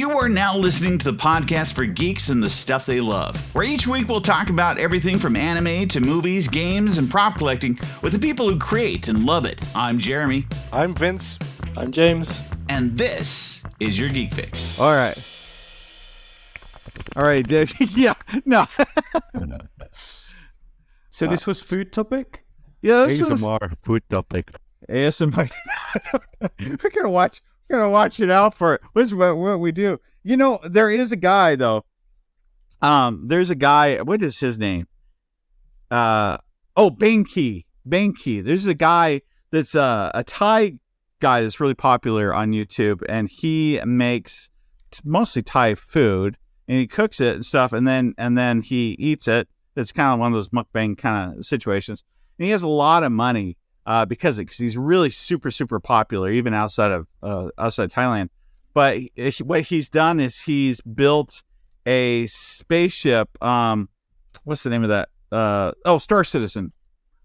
You are now listening to the podcast for geeks and the stuff they love, where each week we'll talk about everything from anime to movies, games, and prop collecting with the people who create and love it. I'm Jeremy. I'm Vince. I'm James. And this is your Geek Fix. All right, Dave. Yeah, no. So this was food topic? Yeah, this was ASMR food topic. ASMR. We're gonna watch it out for it. This is what we do. You know, there is a guy though. There's a guy. What is his name? Bankii. Bankii. There's a guy that's a Thai guy that's really popular on YouTube, and he makes mostly Thai food, and he cooks it and stuff, and then he eats it. It's kind of one of those mukbang kind of situations, and he has a lot of money because he's really super popular even outside of Thailand. But what he's done is he's built a spaceship. What's the name of that? Star Citizen.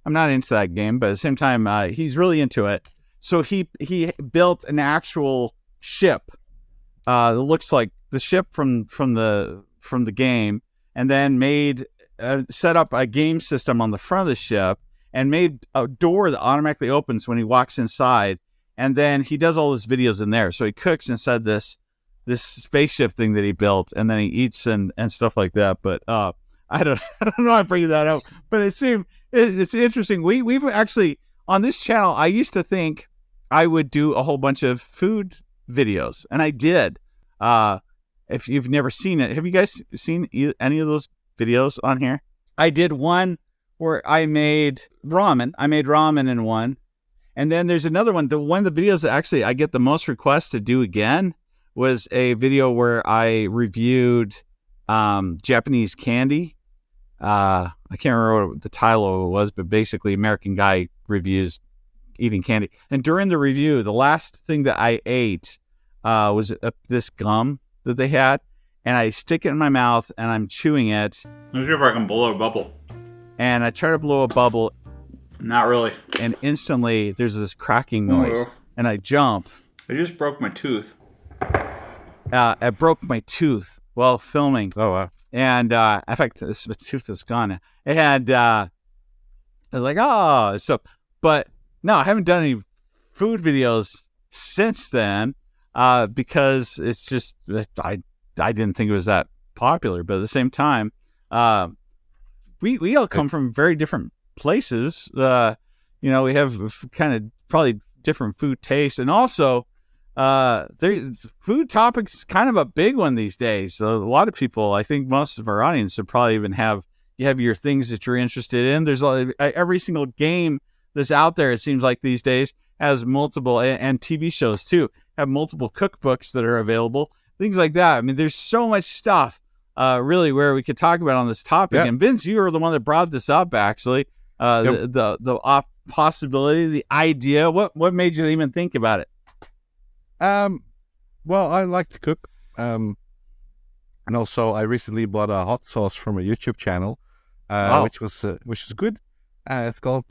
I'm not into that game, but at the same time, he's really into it. So he built an actual ship that looks like the ship from the game, and then set up a game system on the front of the ship, and made a door that automatically opens when he walks inside. And then he does all his videos in there. So he cooks inside this spaceship thing that he built, and then he eats and stuff like that. But I don't know how to bring that up, but it's interesting. We've actually on this channel. I used to think I would do a whole bunch of food videos, and I did. If you've never seen it, have you guys seen any of those videos on here? I did one where I made ramen. I made ramen in one. And then there's another one. One of the videos that actually I get the most requests to do again was a video where I reviewed Japanese candy. I can't remember what the title of it was, but basically American guy reviews eating candy. And during the review, the last thing that I ate was this gum that they had. And I stick it in my mouth, and I'm chewing it. Let's see if I can blow a bubble. And I try to blow a bubble. Not really. And instantly, there's this cracking noise. Oh. And I jump. I just broke my tooth. I broke my tooth while filming. Oh, wow. And in fact, the tooth is gone. And I was like, but no, I haven't done any food videos since then because it's just, I didn't think it was that popular. But at the same time, we all come from very different places. We have kind of probably different food tastes, and also food topics kind of a big one these days. So a lot of people, I think most of our audience would probably even have your things that you're interested in. There's every single game that's out there, it seems like these days, has multiple, and TV shows too, have multiple cookbooks that are available, things like that. I mean, there's so much stuff really where we could talk about on this topic. Yeah. And Vince, you were the one that brought this up, actually. The possibility, the idea. What made you even think about it? Well, I like to cook. And also I recently bought a hot sauce from a YouTube channel, which is good. It's called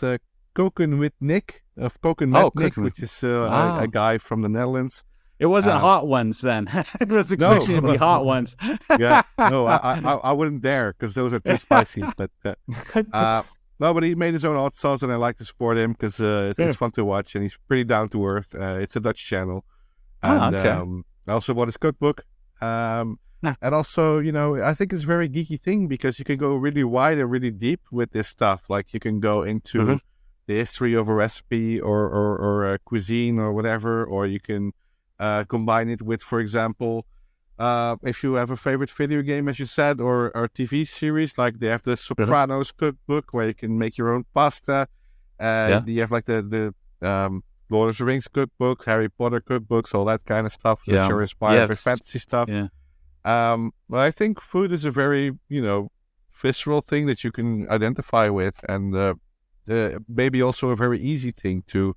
Koken with Nick, Nick, which is a guy from the Netherlands. It wasn't Hot Ones then. It was expecting to be Hot Ones. Yeah, no, I wouldn't dare because those are too spicy. But no, but he made his own hot sauce, and I like to support him because it's fun to watch, and he's pretty down to earth. It's a Dutch channel, and I also bought his cookbook. And also, I think it's a very geeky thing because you can go really wide and really deep with this stuff. Like you can go into the history of a recipe or a cuisine or whatever, or you can combine it with, for example, if you have a favorite video game, as you said, or TV series, like they have the Sopranos cookbook where you can make your own pasta. You have like the Lord of the Rings cookbooks, Harry Potter cookbooks, all that kind of stuff, which are inspired by fantasy stuff. Yeah. But I think food is a very, visceral thing that you can identify with, and maybe also a very easy thing to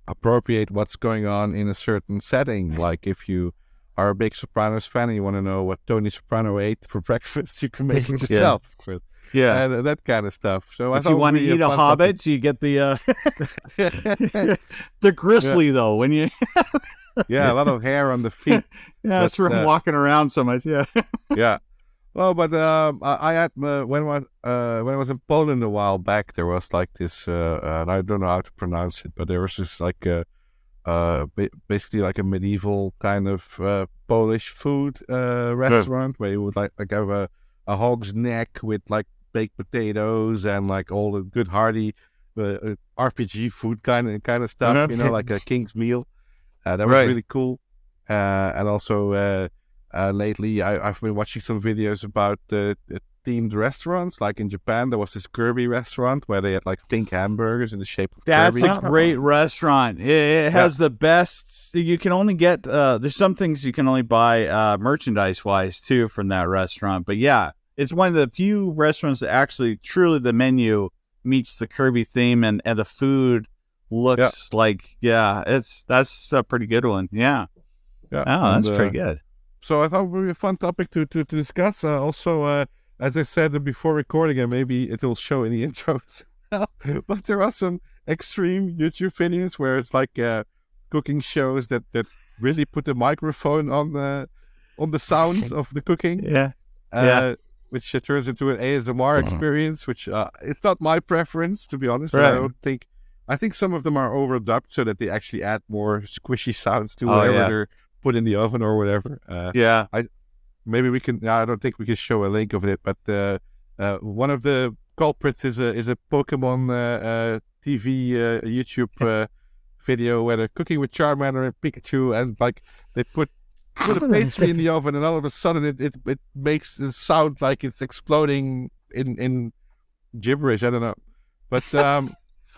appropriate what's going on in a certain setting. Like if you are a big Sopranos fan and you want to know what Tony Soprano ate for breakfast, you can make it yourself. And that kind of stuff. So if you want to eat a hobbit, you get the the grizzly though. When you Yeah, a lot of hair on the feet. Yeah, that's from walking around so much. Yeah. Yeah. Well, but I had when I was in Poland a while back, there was like this, and I don't know how to pronounce it, but there was this like basically like a medieval kind of Polish food restaurant where you would like have a hog's neck with like baked potatoes and like all the good hearty RPG food kind of stuff, you know, like a king's meal. That was really cool. And also lately I've been watching some videos about themed restaurants. Like in Japan, there was this Kirby restaurant where they had like pink hamburgers in the shape of That's Kirby. a great restaurant. It has the best. You can only get, there's some things you can only buy merchandise-wise too from that restaurant. But yeah, it's one of the few restaurants that actually truly the menu meets the Kirby theme and the food looks like, that's a pretty good one. Yeah. Yeah. Oh, that's pretty good. So I thought it would be a fun topic to discuss. Also, as I said before recording, and maybe it will show in the intro as well, but there are some extreme YouTube videos where it's like cooking shows that really put the microphone on the sounds of the cooking. Which turns into an ASMR experience, which it's not my preference, to be honest. Right. I think some of them are overdubbed so that they actually add more squishy sounds to whatever they're put in the oven or whatever. Maybe we can. I don't think we can show a link of it, but one of the culprits is a Pokemon TV YouTube video where they're cooking with Charmander and Pikachu, and like they put a pastry in the oven, and all of a sudden it makes a sound like it's exploding in gibberish. I don't know, but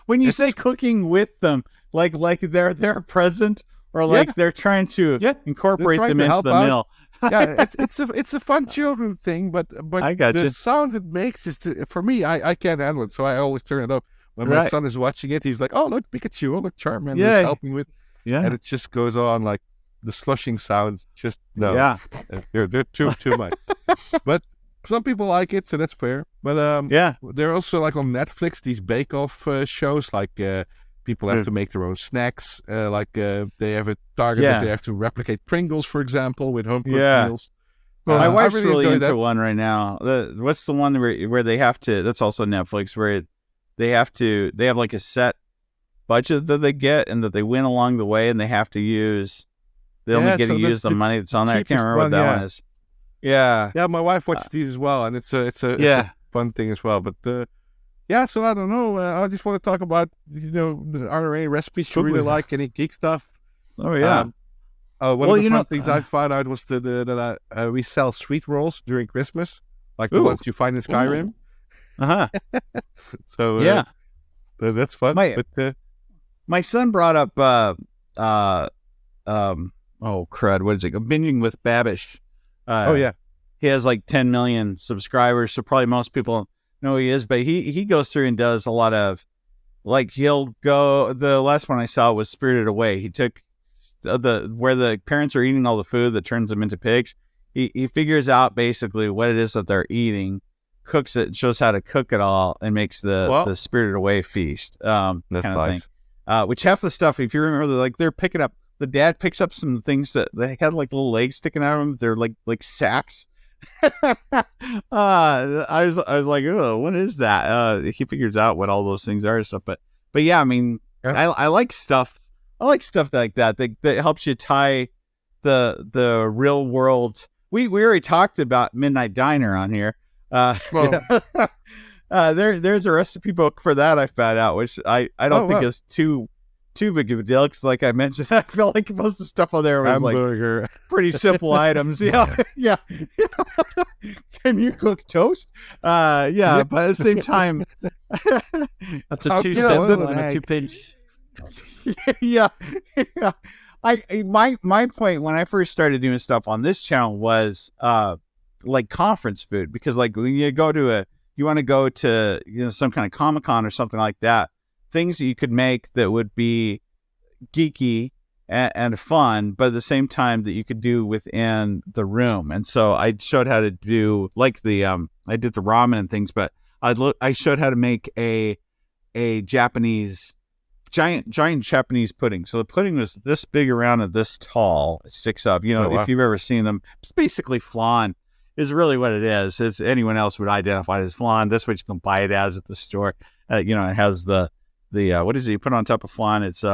when you say cooking with them, like they're present. Or like they're trying to incorporate them into the meal. Yeah, it's a fun children thing, but I got the you. sound it makes is for me. I can't handle it, so I always turn it up. When my son is watching it, he's like, "Oh, look, Pikachu! Oh, look, Charmander is helping with." Yeah, and it just goes on like the slushing sounds. Just no, they're too much. But some people like it, so that's fair. But they're also like on Netflix these bake-off shows like. People have to make their own snacks. They have a target that they have to replicate Pringles, for example, with home cooked meals. Well, my wife's really into one right now. What's the one where they have to? That's also Netflix, where they have like a set budget that they get and that they win along the way, and they have to use. They only get to use the money that's on there. I can't remember what that one is. Yeah, my wife watches these as well, and it's a fun thing as well. But so I don't know. I just want to talk about, are there any recipes you really like, any geek stuff? Oh, yeah. One of the fun things I found out was that we sell sweet rolls during Christmas, like the ones you find in Skyrim. So that's fun. My son brought up, oh, crud, what is it? Binging with Babish. He has like 10 million subscribers, so probably most people know who he is, but he goes through and does a lot of, like, he'll go, the last one I saw was Spirited Away. He took where the parents are eating all the food that turns them into pigs. He figures out basically what it is that they're eating, cooks it, shows how to cook it all, and makes the Spirited Away feast. That's nice. Which half the stuff, if you remember, they're picking up, the dad picks up some things that they had like little legs sticking out of them. They're like sacks. I was like, oh, what is that? He figures out what all those things are and stuff. But yeah, I mean, I like stuff. I like stuff like that helps you tie the real world. We already talked about Midnight Diner on here. There's a recipe book for that I found out, which I don't think is too big of a deal, because like I mentioned, I felt like most of the stuff on there was hamburger, like pretty simple items. Yeah. Can you cook toast? But at the same time, that's a two-step and a two-page. My point when I first started doing stuff on this channel was like conference food, because like when you want to go to some kind of Comicon or something like that, things that you could make that would be geeky and fun, but at the same time that you could do within the room. And so I showed how to do like I did the ramen and things, but I showed how to make a Japanese giant Japanese pudding. So the pudding was this big around and this tall. It sticks up. You know, if you've ever seen them, it's basically flan is really what it is. It's anyone else would identify it as flan. That's what you can buy it as at the store. You know, it has the what is it you put on top of flan? It's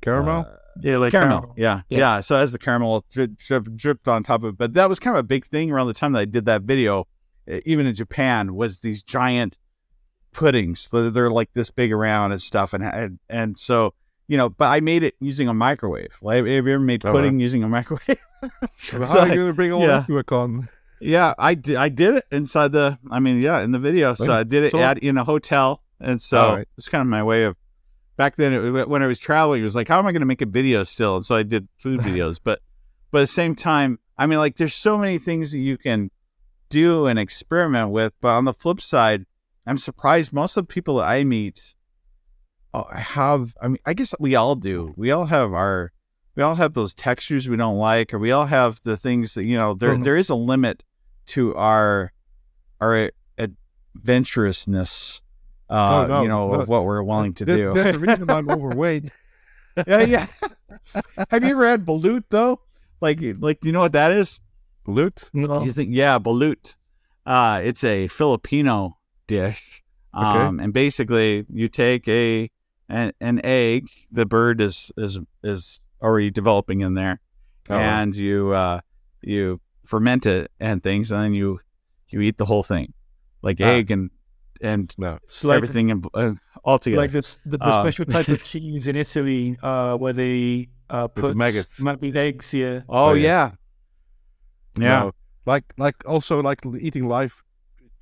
caramel. Yeah, like caramel. Yeah. So it has the caramel dripped on top of it. But that was kind of a big thing around the time that I did that video, even in Japan, was these giant puddings. They're like this big around and stuff. And so, you know, but I made it using a microwave. Like, have you ever made pudding using a microwave? How are you going to bring all that to a con? Yeah, I did it inside in the video. So I did it in a hotel. And so it's kind of my way of, back then when I was traveling, it was like, how am I going to make a video still? And so I did food videos. But at the same time, I mean, like, there's so many things that you can do and experiment with. But on the flip side, I'm surprised most of the people that I meet I guess we all do. We all have those textures we don't like, or we all have the things that, you know, there is a limit to our adventurousness, of what we're willing to do. That's the reason I'm overweight. Yeah. Have you ever had balut though? Like, do you know what that is? Balut? No. You think? Yeah, balut. It's a Filipino dish. And basically you take an egg, the bird is already developing in there, and you ferment it and things, and then you eat the whole thing, like egg and everything all together. Like the special type of cheese in Italy, where they put the maggots, maybe eggs here. Oh yeah. No, like eating live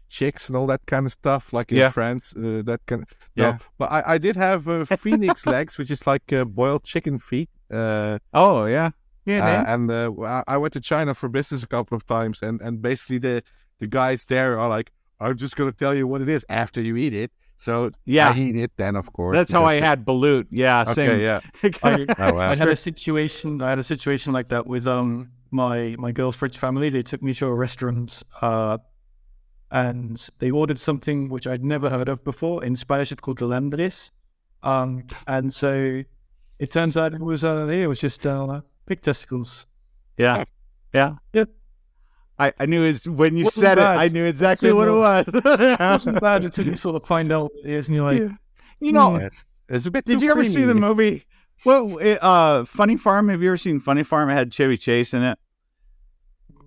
chicks and all that kind of stuff, like in France, that kind of, no, but I did have phoenix legs, which is like boiled chicken feet. And I went to China for business a couple of times, and basically the guys there are like, I'm just gonna tell you what it is after you eat it. So I eat it then, of course. That's how I had balut. Yeah, okay, same. yeah. I had a situation like that with my girl's French family. They took me to a restaurant, and they ordered something which I'd never heard of before. In Spanish, it's called galandres. And so it turns out it was just pig testicles. Yeah. I knew when you said it, I knew exactly what it was. It wasn't bad until you sort of find out what it is, and you're like, you know, it's a bit. Did you ever see the movie? Well, Funny Farm. Have you ever seen Funny Farm? It had Chevy Chase in it.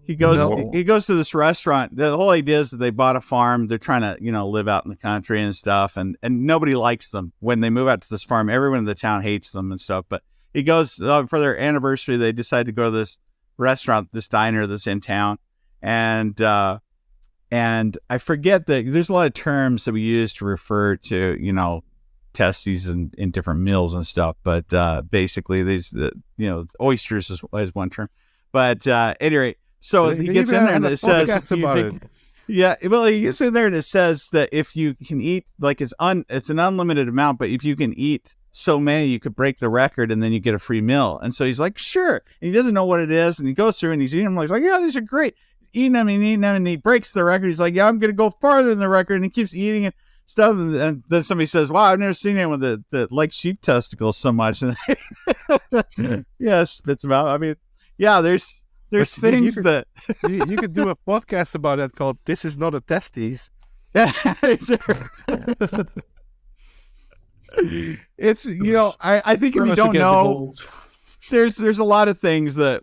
He goes to this restaurant. The whole idea is that they bought a farm. They're trying to, you know, live out in the country and stuff. And nobody likes them when they move out to this farm. Everyone in the town hates them and stuff. But he goes for their anniversary. They decide to go to this restaurant, this diner that's in town. And I forget that there's a lot of terms that we use to refer to, you know, testes in different meals and stuff. But basically, oysters is one term. But at any rate, so he gets in there and it says, he gets in there and it says that if you can eat, like it's an unlimited amount, but if you can eat so many, you could break the record and then you get a free meal. And so he's like, sure. And he doesn't know what it is. And he goes through and he's eating them. He's like, yeah, these are great. Eating them and he breaks the record. He's like, yeah, I'm going to go farther than the record. And he keeps eating it. Stuff, and then somebody says, "Wow, I've never seen anyone that likes sheep testicles so much." And spits them out. I mean, there's things that you could do a podcast about that called "This Is Not a Testes." Yeah, it's I think if you don't know, there's a lot of things that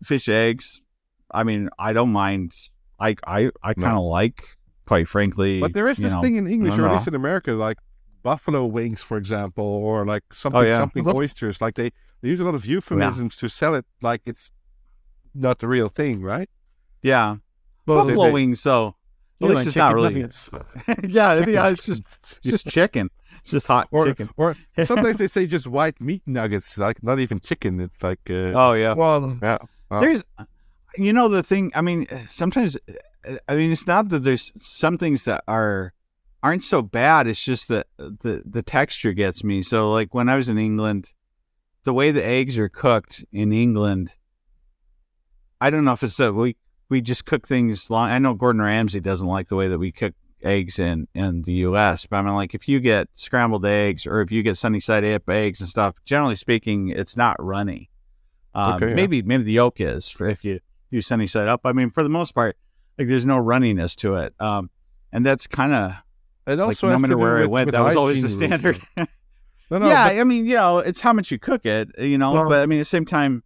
fish eggs. I mean, I don't mind. I kind of like. Quite frankly, but there is this thing in English, or at least in America, like buffalo wings, for example, or like something oysters. Like they use a lot of euphemisms to sell it like it's not the real thing, right? Yeah, buffalo wings. So at least it's not really. It's just chicken. It's just hot chicken. Or sometimes they say just white meat nuggets, like not even chicken. It's like there's the thing. I mean, sometimes. I mean, it's not that there's some things that aren't so bad. It's just that the texture gets me. So, like when I was in England, the way the eggs are cooked in England, I don't know if it's that we just cook things long. I know Gordon Ramsay doesn't like the way that we cook eggs in the U.S. But I mean, like if you get scrambled eggs or if you get sunny side up eggs and stuff, generally speaking, it's not runny. Maybe the yolk is for if you do sunny side up. I mean, for the most part, like there's no runniness to it. And that's kind of like no matter where I went, that was always the standard. I mean, it's how much you cook it, but I mean, at the same time,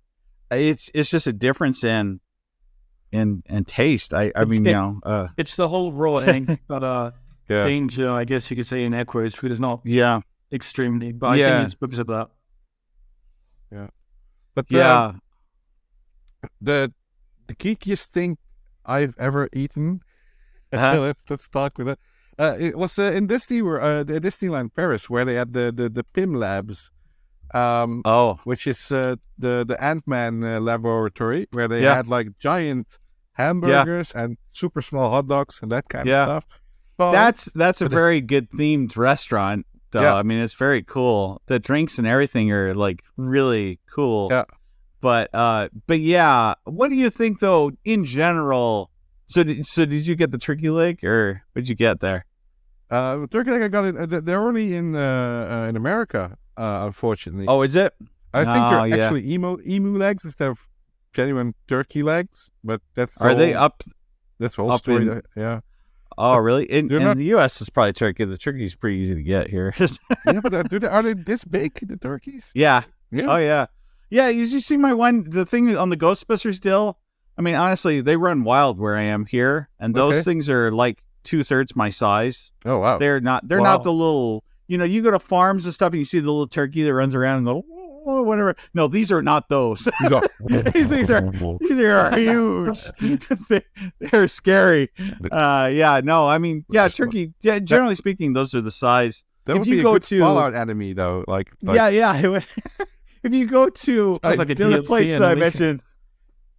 it's just a difference in taste. I mean, it's the whole raw egg, but danger, I guess you could say in air quotes, because it's not extremely, but I think it's because of that. Yeah. But the geekiest thing I've ever eaten, let's talk with it. It was in Disney, the Disneyland Paris, where they had the PIM labs, which is the Ant-Man laboratory, where they had like giant hamburgers and super small hot dogs and that kind of stuff. That's a very good themed restaurant, though. I mean, it's very cool. The drinks and everything are like really cool. Yeah. But yeah, what do you think though in general? So did you get the turkey leg, or what did you get there? The turkey leg I got it. They're only in America, unfortunately. Oh, is it? I think they're actually emu legs instead of genuine turkey legs. But that's they up? That's the whole story. Yeah. Oh, really? In the U.S., it's probably turkey. The turkey's pretty easy to get here. Yeah, but are they this big, the turkeys? Yeah. Oh, yeah. Yeah, you see the thing on the Ghostbusters deal? I mean, honestly, they run wild where I am here, and those things are like 2/3 my size. Oh, wow. They're not the little, you go to farms and stuff and you see the little turkey that runs around and the whatever. No, these are not those. These are huge. They're scary. Turkey. Yeah, generally speaking, those are the size. That would be a good Fallout enemy, though. If you go to the place that I mentioned,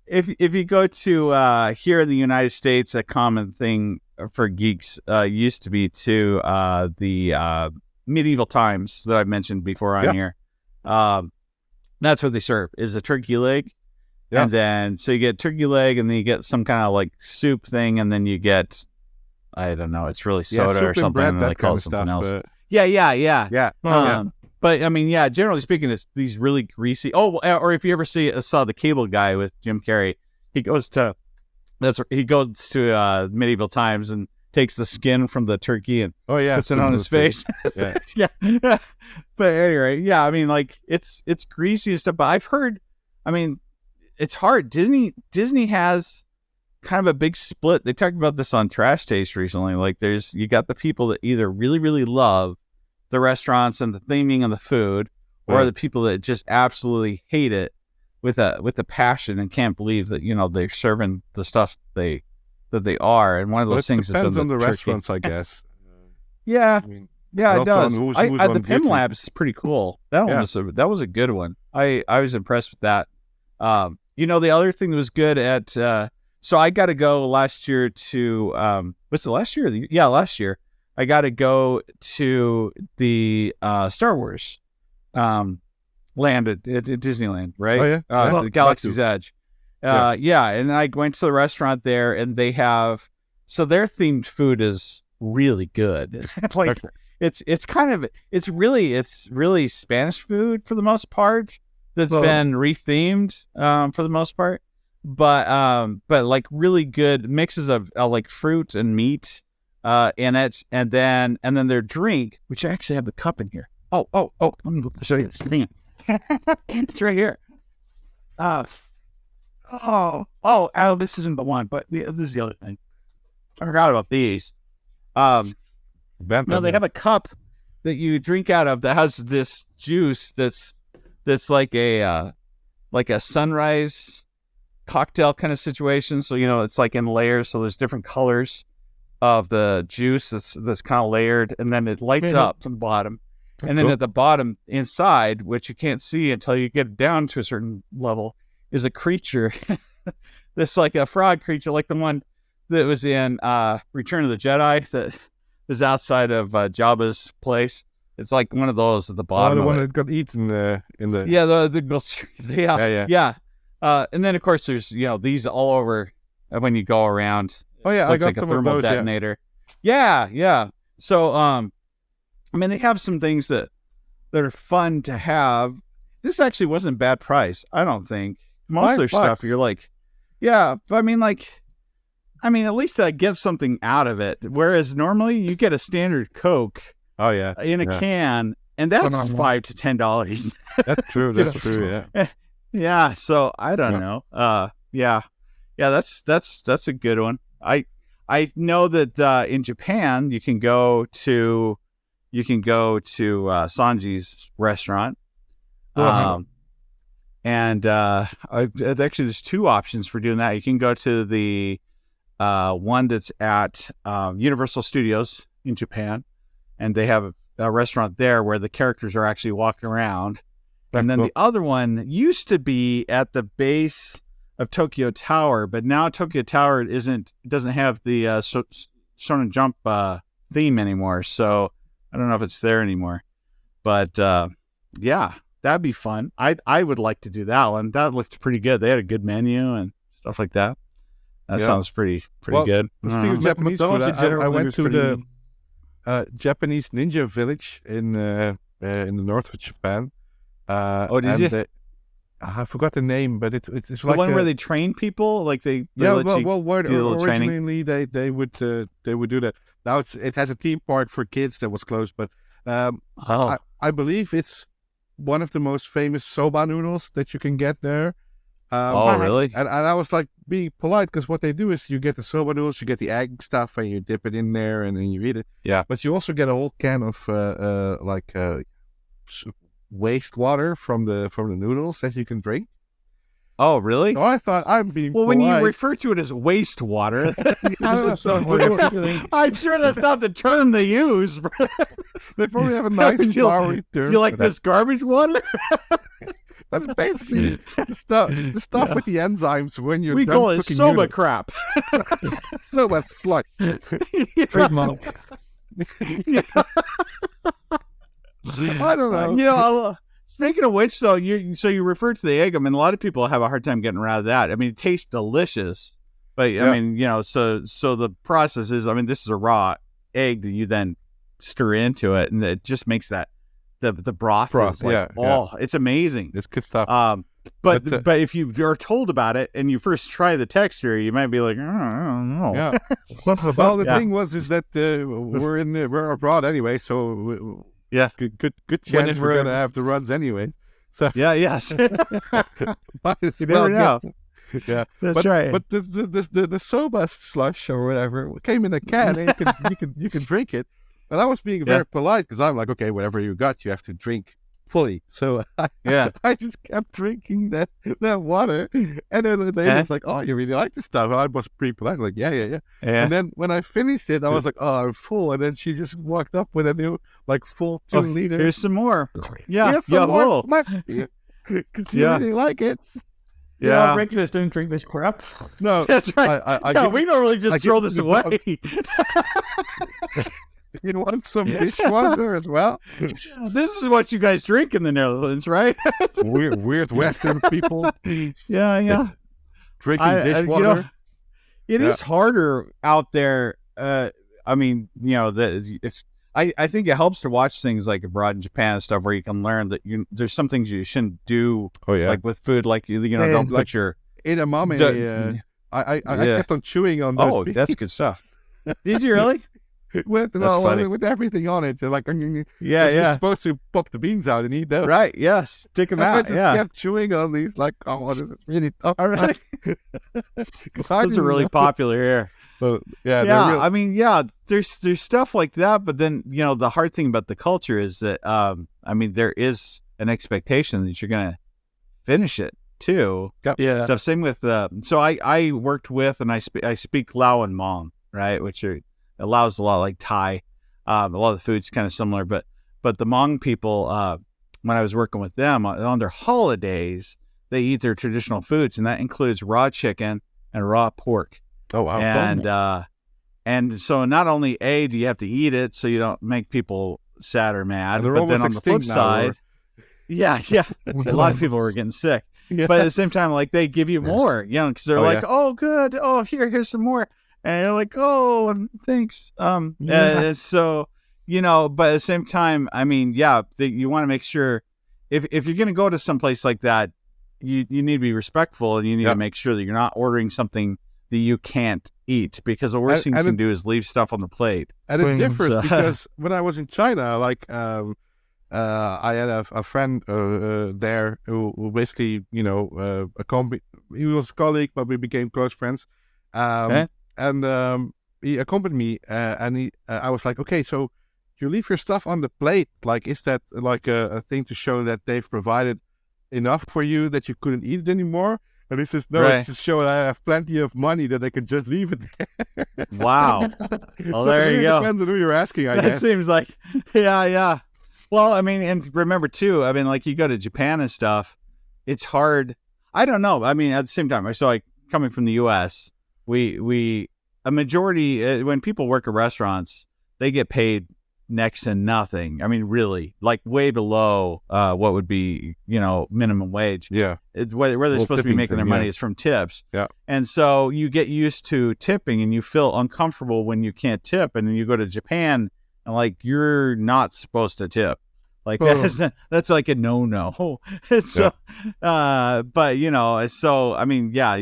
if you go to here in the United States, a common thing for geeks used to be to the medieval times that I've mentioned before on here. That's what they serve is a turkey leg. Yeah. And then so you get turkey leg and then you get some kind of like soup thing and then you get I don't know, it's really soda or something and they call it something else. Yeah. But I mean, generally speaking, it's these really greasy. Oh, or if you ever saw the Cable Guy with Jim Carrey, he goes to medieval times and takes the skin from the turkey and puts it on his face. Yeah. But anyway, I mean, like it's greasy and stuff. But I've heard, I mean, it's hard. Disney has kind of a big split. They talked about this on Trash Taste recently. Like you got the people that either really, really love the restaurants and the theming and the food, or the people that just absolutely hate it with a passion and can't believe that they're serving the stuff that they are. And one of those things depends on the restaurants, I guess. Yeah, I mean, it does. The PIM Lab's is pretty cool. That one was a good one. I was impressed with that. The other thing that was good at so I got to go last year to was it last year? Last year. I got to go to the Star Wars land at Disneyland, right? Oh, yeah. The Galaxy's Edge. And I went to the restaurant there, and they have their themed food is really good. It's really Spanish food for the most part that's been rethemed for the most part, but like really good mixes of like fruit and meat in it, and then their drink, which I actually have the cup in here. Oh, let me show you this thing. It's right here. This isn't the one, but this is the other thing. I forgot about these. No, they have a cup that you drink out of that has this juice that's like a sunrise cocktail kind of situation. So it's like in layers, so there's different colors of the juice that's kind of layered, and then it lights up from the bottom. And then at the bottom inside, which you can't see until you get down to a certain level, is a creature that's like a frog creature, like the one that was in Return of the Jedi that is outside of Jabba's place. It's like one of those at the bottom. The one that got eaten in the... Yeah. And then, of course, there's, these all over when you go around. Oh, yeah, it looks like a thermal detonator. Yeah. So, I mean, they have some things that are fun to have. This actually wasn't a bad price, I don't think. Most of their stuff, you're like, yeah, but I mean, at least I get something out of it. Whereas normally you get a standard Coke in a can, and that's $5 to $10. That's true. That's true. Yeah. Yeah. So I don't know. Yeah. That's a good one. I know that in Japan you can go to Sanji's restaurant. And actually there's two options for doing that. You can go to the one that's at Universal Studios in Japan, and they have a restaurant there where the characters are actually walking around. And then the other one used to be at the base of Tokyo Tower, but now Tokyo Tower doesn't have the Shonen Jump theme anymore, so I don't know if it's there anymore. But yeah, that'd be fun. I would like to do that one. That looked pretty good. They had a good menu and stuff like that. That sounds pretty good. Speaking of Japanese food, I went to the Japanese ninja village in the north of Japan. Did you? I forgot the name, but it's the like one where they train people, like they originally they would do that. Now it has a theme park for kids that was closed, but I believe it's one of the most famous soba noodles that you can get there. Really? And I was like being polite, because what they do is you get the soba noodles, you get the egg stuff, and you dip it in there, and then you eat it. Yeah. But you also get a whole can of wastewater from the noodles that you can drink. Oh, really? So I thought I'm being polite. When you refer to it as wastewater, I'm sure that's not the term they use. They probably have a nice flowery term. You like this garbage water? That's basically the stuff with the enzymes when you're we done call it cooking soba noodles. crap. Soba slush. Trademark. I don't know. Speaking of which, though, you referred to the egg. I mean, a lot of people have a hard time getting around that. I mean, it tastes delicious, but I mean, so the process is, I mean, this is a raw egg that you then stir into it, and it just makes that the broth. It's amazing. It's good stuff. But if you're told about it and you first try the texture, you might be like, I don't know. Yeah. Well, the thing is that we're abroad anyway, so. Yeah, good chance we're gonna have the runs anyway. So yes. Might as You well never know. Yeah, That's right. But the soba slush or whatever came in a can, and you can drink it. And I was being very polite, because I'm like, okay, whatever you got, you have to drink fully. So I just kept drinking that water, and then the lady was like, "Oh, you really like this stuff?" And I was pretty polite, like, yeah. And then when I finished it, I was like, "Oh, I'm full." And then she just walked up with a new full 2 liter. Here's some more. Yeah, Here's some more, because you really like it. Yeah, regulars don't drink this crap. No, that's right. We don't really just throw this away. You want some dishwater as well? This is what you guys drink in the Netherlands, right? weird Western people. Yeah. Drinking dishwater. It is harder out there. I mean, I think it helps to watch things like abroad in Japan and stuff, where you can learn that there's some things you shouldn't do. Oh yeah. Like with food, like don't put your edamame. I kept on chewing on those. Oh, that's good stuff. Did you really? With everything on it, like you're supposed to pop the beans out and eat those, right? Yes, stick them out. I just kept chewing on these, like, oh, this is really tough. All right, those are really popular here. But I mean, there's stuff like that, but then the hard thing about the culture is that I mean, there is an expectation that you're gonna finish it too. Yeah. Stuff. Same with so I worked with, and I speak Lao and Hmong, right, which are allows a lot like Thai. A lot of the food's kind of similar, but the Hmong people, when I was working with them on their holidays, they eat their traditional foods, and that includes raw chicken and raw pork. Oh wow! And so not only do you have to eat it so you don't make people sad or mad, but then on the flip side, a lot of people were getting sick. Yeah. But at the same time, like, they give you more, because they're oh, good. Oh, here's some more. And you're like, oh, thanks. And so, but at the same time, I mean, yeah, you want to make sure if you're going to go to some place like that, you need to be respectful, and you need to make sure that you're not ordering something that you can't eat, because the worst thing you can do is leave stuff on the plate. And it differs because when I was in China, like I had a friend there who basically, he was a colleague, but we became close friends. And he accompanied me, and I was like, okay, so you leave your stuff on the plate. Like, is that like a thing to show that they've provided enough for you that you couldn't eat it anymore? And he says, no, it's just showing I have plenty of money that I can just leave it there. Wow. Well, So there you go. Depends on who you're asking, I guess. That seems like, yeah. Well, I mean, and remember too, I mean, like you go to Japan and stuff, it's hard. I don't know. I mean, at the same time, so like coming from the U.S., a majority, when people work at restaurants, they get paid next to nothing. I mean, really, like way below what would be, minimum wage. Yeah. It's where they're supposed to be making their money is from tips. Yeah. And so you get used to tipping, and you feel uncomfortable when you can't tip. And then you go to Japan, and like you're not supposed to tip. Like that's like a no. So, but so I mean, yeah,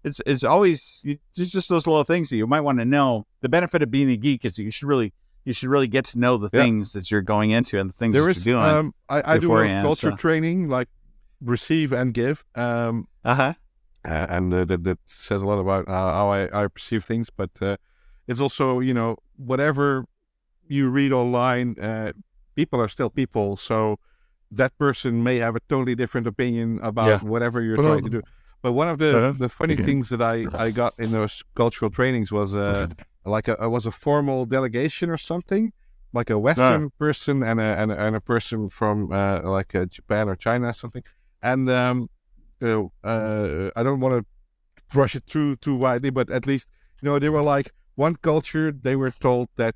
it's always just those little things that you might want to know. The benefit of being a geek is that you should really get to know the things that you're going into and the things that you're doing. I do a lot of culture training, like receive and give. And that says a lot about how I perceive things. But it's also, whatever you read online, people are still people. So that person may have a totally different opinion about whatever you're trying to do. But one of the funny things that I got in those cultural trainings was was a formal delegation or something, like a Western person and a person from Japan or China or something. And I don't want to brush it through too widely, but at least they were like one culture. They were told that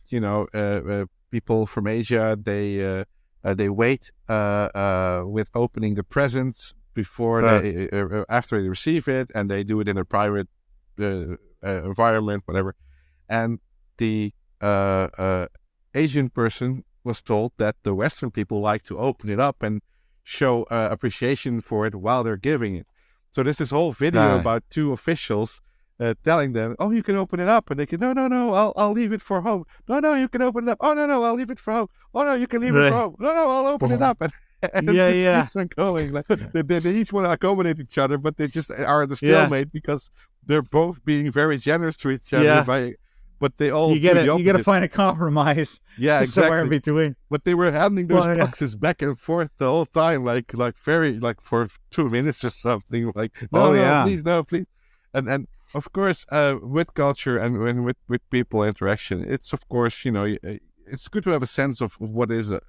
people from Asia they wait with opening the presents before they after they receive it, and they do it in a private environment, whatever. And the Asian person was told that the Western people like to open it up and show appreciation for it while they're giving it. So there's this whole video about two officials telling them, "Oh, you can open it up," and they can, "No, I'll leave it for home. No, you can open it up. Oh, no, I'll leave it for home. Oh, no, you can leave it for home. No, I'll open it up." And it just keeps on going. Like they each want to accommodate each other, but they just are at a stalemate because they're both being very generous to each other. But they all you got to find a compromise. Yeah, exactly. Somewhere in between. But they were handing those boxes back and forth the whole time, like for 2 minutes or something. Like, no, please. And of course, with culture and with people interaction, it's of course it's good to have a sense of what is a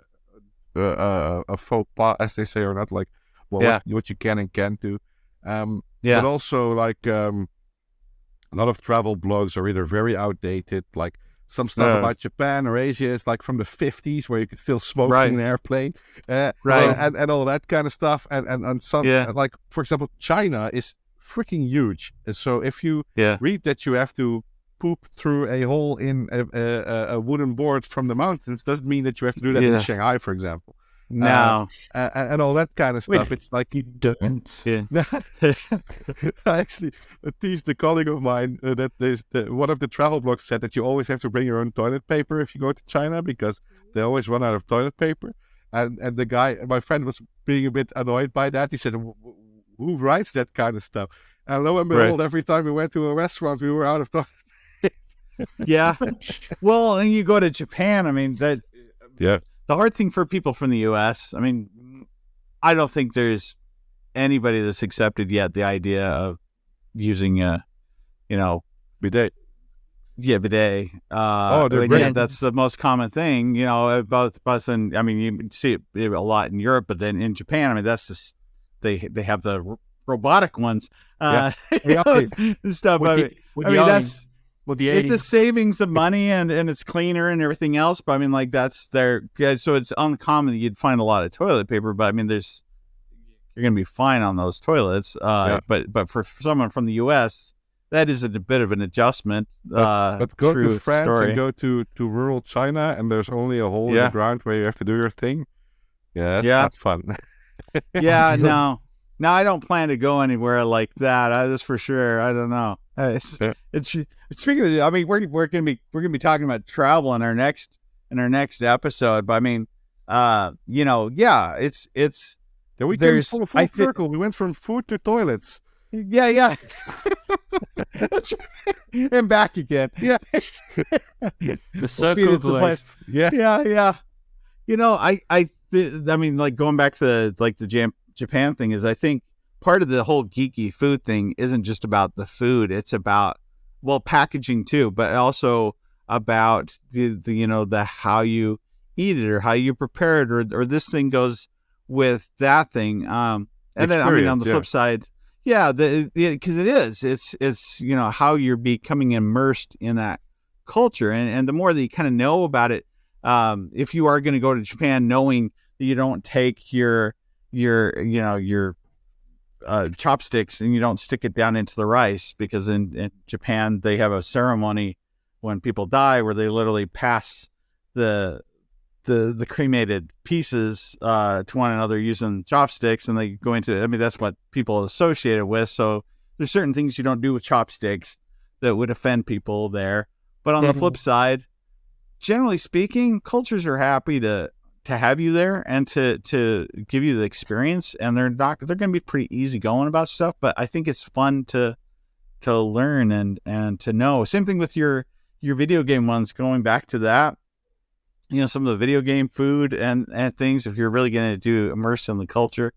faux pas, as they say, or not, like what you can and can't do. But also like a lot of travel blogs are either very outdated, like some stuff about Japan or Asia is like from the 50s where you could still smoke in an airplane, and all that kind of stuff. And some like, for example, China is freaking huge. So if you read that you have to poop through a hole in a wooden board from the mountains, doesn't mean that you have to do that in Shanghai, for example. No. And all that kind of stuff. It's like you don't. I actually teased a colleague of mine that one of the travel blogs said that you always have to bring your own toilet paper if you go to China because they always run out of toilet paper. And the guy, my friend, was being a bit annoyed by that. He said, "Who writes that kind of stuff?" And lo and behold, every time we went to a restaurant, we were out of toilet paper. Yeah. Well, and you go to Japan, I mean, that. Yeah. The hard thing for people from the U.S., I mean, I don't think there's anybody that's accepted yet the idea of using bidet. Yeah, bidet. They're great. That's the most common thing, both in, I mean, you see it a lot in Europe, but then in Japan, I mean, that's just, they have the robotic ones. Stuff. It's a savings of money and it's cleaner and everything else. But I mean, like so it's uncommon that you'd find a lot of toilet paper. But I mean, you're going to be fine on those toilets. But for someone from the U.S., that is a bit of an adjustment. But go true to France story. and go to rural China, and there's only a hole in the ground where you have to do your thing. Yeah, that's not fun. Yeah, no, I don't plan to go anywhere like that. That's for sure. I don't know. It's speaking of, I mean, we're gonna be talking about travel in our next episode. But I mean, it's Yeah, we came full circle. We went from food to toilets. Yeah. That's right. And back again. Yeah. The circle of life. Yeah. I mean, like going back to the Japan thing is, I think part of the whole geeky food thing isn't just about the food. It's about, well, packaging too, but also about the how you eat it or how you prepare it, or this thing goes with that thing. And then, I mean, on the flip side, because it's how you're becoming immersed in that culture, and the more that you kind of know about it, if you are going to go to Japan, knowing that you don't take your chopsticks and you don't stick it down into the rice, because in Japan they have a ceremony when people die where they literally pass the cremated pieces to one another using chopsticks, and they go into, I mean, that's what people associate it with. So there's certain things you don't do with chopsticks that would offend people there. But on the flip side, generally speaking, cultures are happy to have you there and to give you the experience, and they're going to be pretty easygoing about stuff. But I think it's fun to learn and to know. Same thing with your video game ones, going back to that. Some of the video game food and things, if you're really going to do immerse in the culture,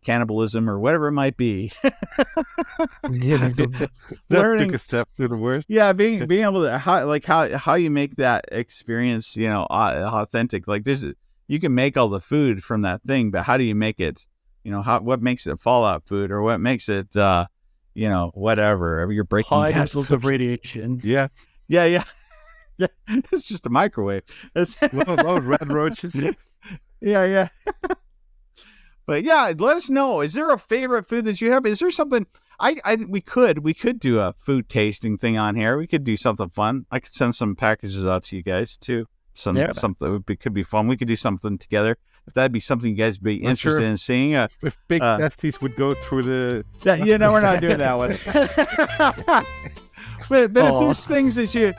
cannibalism or whatever it might be. Learning took a step to the worst. Yeah, being able to how you make that experience, authentic. Like you can make all the food from that thing, but how do you make it? What makes it Fallout food, or what makes it whatever? You're breaking high levels of radiation. Yeah. Yeah. Yeah, it's just a microwave. Those red roaches. Yeah. But yeah, let us know. Is there a favorite food that you have? Is there something? We could do a food tasting thing on here. We could do something fun. I could send some packages out to you guys too. Something could be fun. We could do something together. If that'd be something you guys would be interested in seeing. If Big Testies would go through the. We're not doing that one. But if there's things that you'd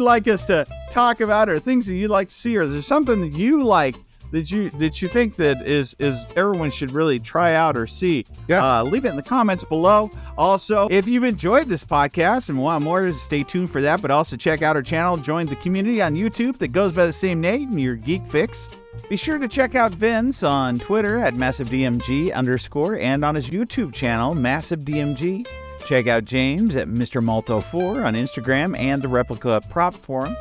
like us to talk about, or things that you'd like to see, or there's something that you like that you think that is everyone should really try out or see, leave it in the comments below. Also, if you've enjoyed this podcast and want more, stay tuned for that. But also check out our channel, join the community on YouTube that goes by the same name, your Geek Fix. Be sure to check out Vinz on Twitter at massivedmg_, and on his YouTube channel, massivedmg. Check out James at Mr. Malto4 on Instagram and the Replica Prop Forum.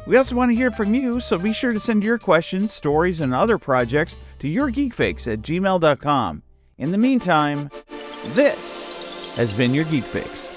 We also want to hear from you, so be sure to send your questions, stories, and other projects to yourgeekfix@gmail.com. In the meantime, this has been your Geek Fix.